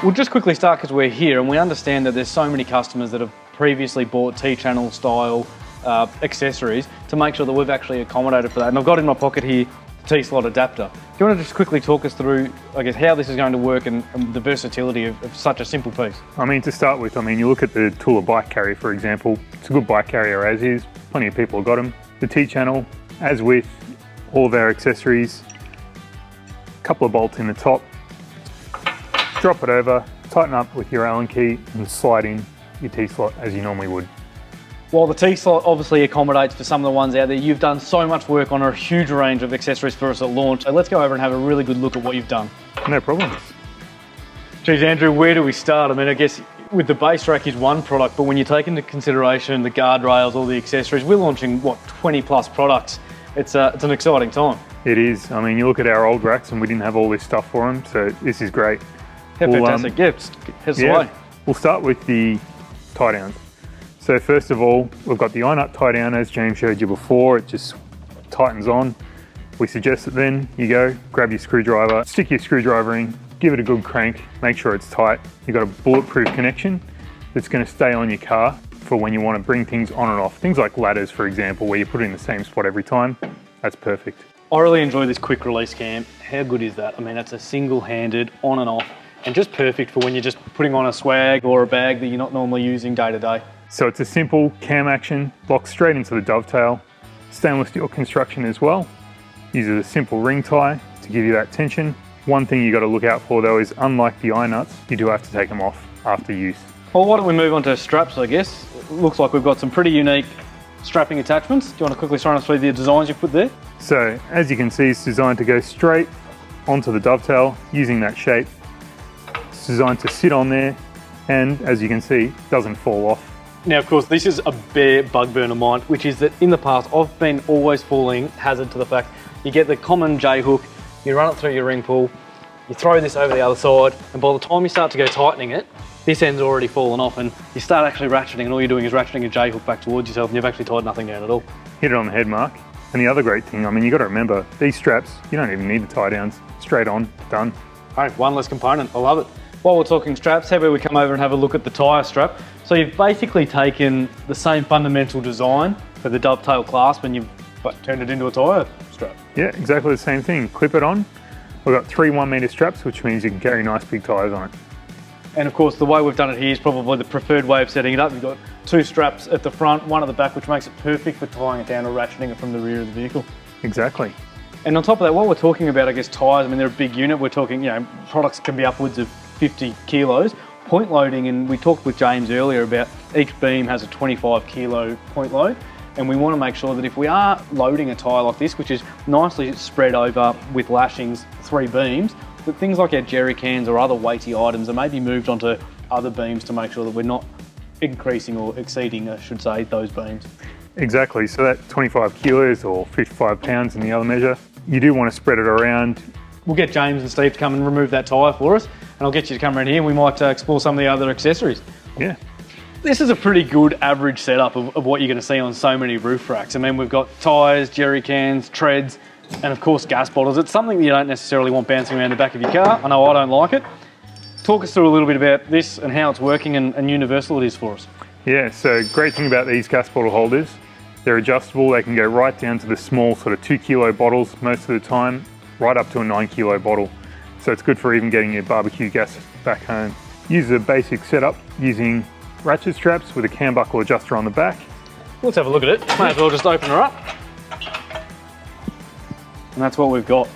We'll just quickly start because we're here and we understand that there's so many customers that have previously bought T-channel style accessories to make sure that we've actually accommodated for that. And I've got in my pocket here the T-slot adapter. Do you want to just quickly talk us through, I guess, how this is going to work and the versatility of such a simple piece? I mean, to start with, you look at the Tula bike carrier, for example. It's a good bike carrier as is. Plenty of people have got them. The T-channel, as with all of our accessories, a couple of bolts in the top. Drop it over, tighten up with your Allen key and slide in your T-slot as you normally would. While the T-slot obviously accommodates for some of the ones out there, you've done so much work on a huge range of accessories for us at launch. So let's go over and have a really good look at what you've done. No problem. Geez, Andrew, where do we start? I mean, I guess with the base rack is one product, but when you take into consideration the guardrails, all the accessories, we're launching, what, 20 plus products. It's an exciting time. It is. I mean, you look at our old racks and we didn't have all this stuff for them, so this is great. How fantastic. Here's the way. We'll start with the tie downs. So first of all, we've got the eye-nut tie down as James showed you before. It just tightens on. We suggest that then you go, grab your screwdriver, stick your screwdriver in, give it a good crank, make sure it's tight. You've got a bulletproof connection that's going to stay on your car for when you want to bring things on and off. Things like ladders, for example, where you put it in the same spot every time. That's perfect. I really enjoy this quick release cam. How good is that? I mean, it's a single-handed on and off and just perfect for when you're just putting on a swag or a bag that you're not normally using day to day. So it's a simple cam action, locks straight into the dovetail. Stainless steel construction as well. Uses a simple ring tie to give you that tension. One thing you got to look out for though is, unlike the eye nuts, you do have to take them off after use. Well, why don't we move on to straps, I guess. It looks like we've got some pretty unique strapping attachments. Do you want to quickly run us through the designs you've put there? So as you can see, it's designed to go straight onto the dovetail using that shape. It's designed to sit on there and, as you can see, doesn't fall off. Now, of course, this is a bare bugbear of mine, which is that in the past, I've been always falling hazard to the fact you get the common J hook, you run it through your ring pull, you throw this over the other side, and by the time you start to go tightening it, this end's already fallen off and you start actually ratcheting and all you're doing is ratcheting a J hook back towards yourself and you've actually tied nothing down at all. Hit it on the head, Mark. And the other great thing, I mean, you got to remember, these straps, you don't even need the tie downs. Straight on, done. All right, one less component, I love it. While we're talking straps, how about we come over and have a look at the tyre strap. So you've basically taken the same fundamental design for the dovetail clasp and you've turned it into a tyre strap. Yeah, exactly the same thing. Clip it on. We've got 3 1-metre straps, which means you can carry nice big tyres on it. And of course, the way we've done it here is probably the preferred way of setting it up. You've got 2 straps at the front, 1 at the back, which makes it perfect for tying it down or ratcheting it from the rear of the vehicle. Exactly. And on top of that, while we're talking about, I guess, tyres, I mean, they're a big unit. We're talking, you know, products can be upwards of 50 kilos. Point loading, and we talked with James earlier about each beam has a 25 kilo point load. And we want to make sure that if we are loading a tyre like this, which is nicely spread over with lashings, 3 beams, that things like our jerry cans or other weighty items are maybe moved onto other beams to make sure that we're not increasing or exceeding, I should say, those beams. Exactly, so that 25 kilos or 55 pounds in the other measure, you do want to spread it around. We'll get James and Steve to come and remove that tyre for us, and I'll get you to come around here and we might explore some of the other accessories. Yeah. This is a pretty good average setup of what you're going to see on so many roof racks. I mean, we've got tyres, jerry cans, treads, and of course gas bottles. It's something that you don't necessarily want bouncing around the back of your car. I know I don't like it. Talk us through a little bit about this and how it's working and universal it is for us. Yeah, so great thing about these gas bottle holders, they're adjustable. They can go right down to the small sort of 2 kilo bottles most of the time, right up to a 9 kilo bottle. So it's good for even getting your barbecue gas back home. Use a basic setup using ratchet straps with a cam buckle adjuster on the back. Let's have a look at it. May as well just open her up. And that's what we've got.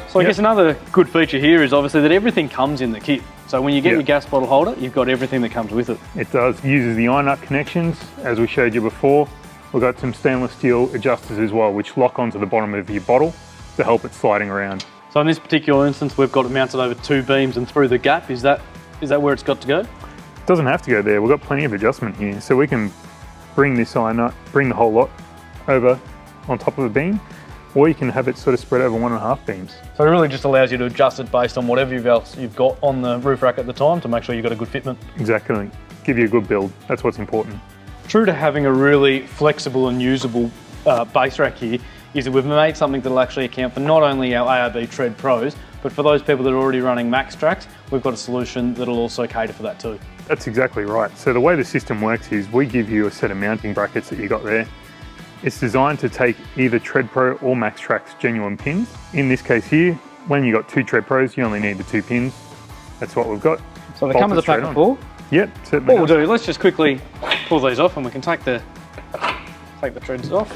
So I guess another good feature here is obviously that everything comes in the kit. So when you get your gas bottle holder, you've got everything that comes with it. It does. Uses the eye nut connections, as we showed you before. We've got some stainless steel adjusters as well, which lock onto the bottom of your bottle to help it sliding around. So in this particular instance, we've got it mounted over 2 beams and through the gap. Is that where it's got to go? It doesn't have to go there. We've got plenty of adjustment here. So we can bring this eye nut, bring the whole lot over on top of a beam, or you can have it sort of spread over 1.5 beams. So it really just allows you to adjust it based on whatever else you've got on the roof rack at the time to make sure you've got a good fitment. Exactly. Give you a good build. That's what's important. True to having a really flexible and usable base rack here is that we've made something that'll actually account for not only our ARB Tread Pros, but for those people that are already running max tracks, we've got a solution that'll also cater for that too. That's exactly right. So the way the system works is we give you a set of mounting brackets that you got there. It's designed to take either Tread Pro or Max Track's genuine pins. In this case here, when you got 2 Tread Pros, you only need the 2 pins. That's what we've got. So they come with a pack of 4? Yep, certainly. What we'll do, let's just quickly pull these off and we can take the treads off.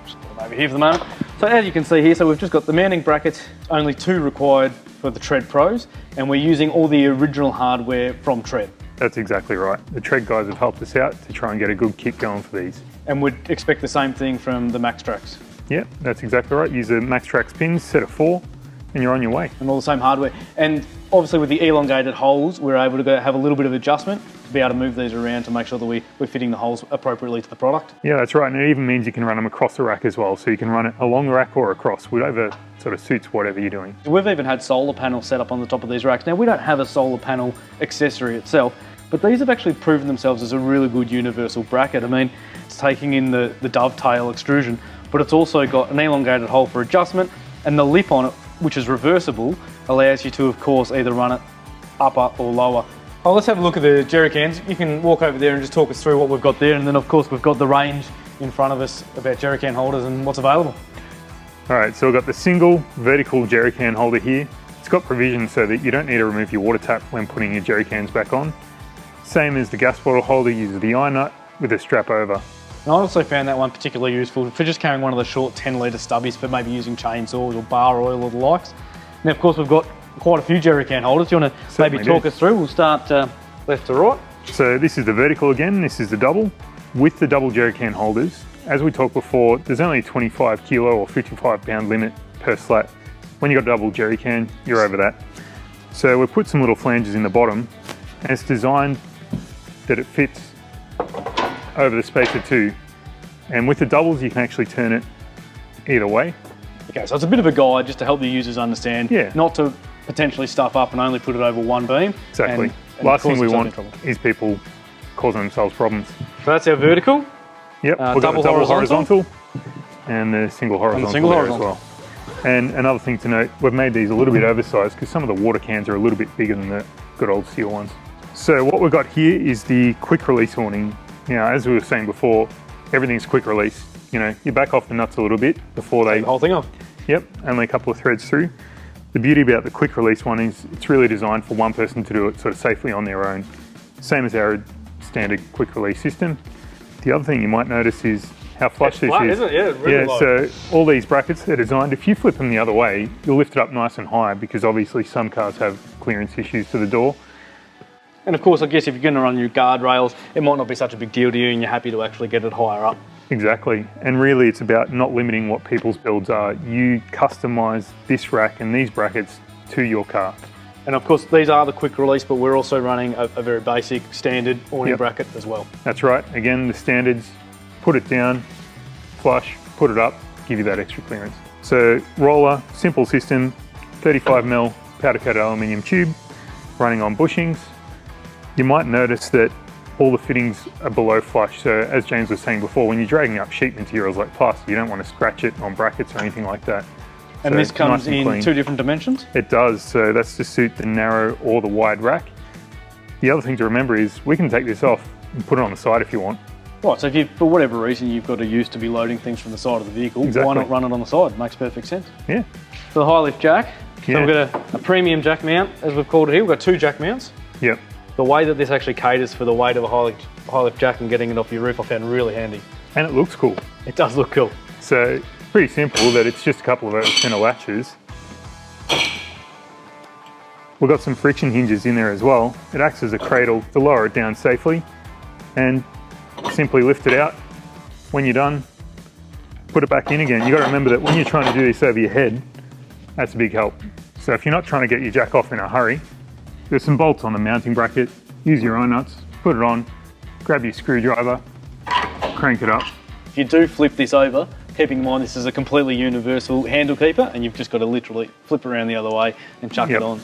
Just put them over here for the moment. So as you can see here, so we've just got the mounting brackets, only 2 required for the Tread Pros, and we're using all the original hardware from Tread. That's exactly right. The Tread guys have helped us out to try and get a good kit going for these. And we'd expect the same thing from the Max Tracks. Yep, that's exactly right. Use a Max Tracks pins, set of 4, and you're on your way. And all the same hardware. And obviously with the elongated holes, we're able to have a little bit of adjustment to be able to move these around to make sure that we're fitting the holes appropriately to the product. Yeah, that's right. And it even means you can run them across the rack as well. So you can run it along the rack or across, whatever sort of suits whatever you're doing. We've even had solar panels set up on the top of these racks. Now we don't have a solar panel accessory itself, but these have actually proven themselves as a really good universal bracket. I mean, it's taking in the dovetail extrusion, but it's also got an elongated hole for adjustment, and the lip on it, which is reversible, allows you to, of course, either run it upper or lower. Oh, let's have a look at the jerry cans. You can walk over there and just talk us through what we've got there, and then of course we've got the range in front of us about jerry can holders and what's available. All right, so we've got the single vertical jerry can holder here. It's got provision so that you don't need to remove your water tap when putting your jerry cans back on. Same as the gas bottle holder, uses the eye nut with a strap over. And I also found that one particularly useful for just carrying one of the short 10-litre stubbies for maybe using chainsaws or bar oil or the likes. Now, of course, we've got quite a few jerry can holders. Do you want to maybe talk us through? We'll start left to right. So this is the vertical again, this is the double. With the double jerry can holders, as we talked before, there's only a 25 kilo or 55 pound limit per slat. When you've got a double jerry can, you're over that. So we've put some little flanges in the bottom, and it's designed that it fits over the space of 2. And with the doubles, you can actually turn it either way. Okay, so it's a bit of a guide just to help the users understand, not to potentially stuff up and only put it over one beam. Exactly. Last thing we want is people causing themselves problems. So that's our vertical. Yep, we've got the double horizontal and the single horizontal there as well. And another thing to note, we've made these a little bit oversized because some of the water cans are a little bit bigger than the good old steel ones. So what we've got here is the quick release awning. Now, as we were saying before, everything's quick release. You know, you back off the nuts a little bit before they... Take the whole thing off. Yep, only a couple of threads through. The beauty about the quick release one is it's really designed for one person to do it sort of safely on their own. Same as our standard quick release system. The other thing you might notice is how flush this flat, is. Isn't it? Yeah, really low. So all these brackets are designed, if you flip them the other way, you'll lift it up nice and high because obviously some cars have clearance issues to the door. And of course, I guess if you're going to run your guardrails, it might not be such a big deal to you and you're happy to actually get it higher up. Exactly. And really it's about not limiting what people's builds are. You customise this rack and these brackets to your car. And of course, these are the quick release, but we're also running a very basic standard awning bracket as well. That's right. Again, the standards, put it down, flush, put it up, give you that extra clearance. So roller, simple system, 35mm powder coated aluminium tube, running on bushings. You might notice that all the fittings are below flush. So as James was saying before, when you're dragging up sheet materials like plastic, you don't want to scratch it on brackets or anything like that. And so this comes nice in 2 different dimensions? It does, so that's to suit the narrow or the wide rack. The other thing to remember is we can take this off and put it on the side if you want. Right, so if you, for whatever reason, you've got a use to be loading things from the side of the vehicle, why not run it on the side? Makes perfect sense. Yeah. For the high lift jack, so we've got a premium jack mount, as we've called it here. We've got 2 jack mounts. Yep. The way that this actually caters for the weight of a high lift jack and getting it off your roof, I found really handy. And it looks cool. It does look cool. So pretty simple that it's just a couple of center latches. We've got some friction hinges in there as well. It acts as a cradle to lower it down safely and simply lift it out. When you're done, put it back in again. You've got to remember that when you're trying to do this over your head, that's a big help. So if you're not trying to get your jack off in a hurry, there's some bolts on the mounting bracket. Use your own nuts, put it on, grab your screwdriver, crank it up. If you do flip this over, keeping in mind this is a completely universal handle keeper and you've just got to literally flip around the other way and chuck it on.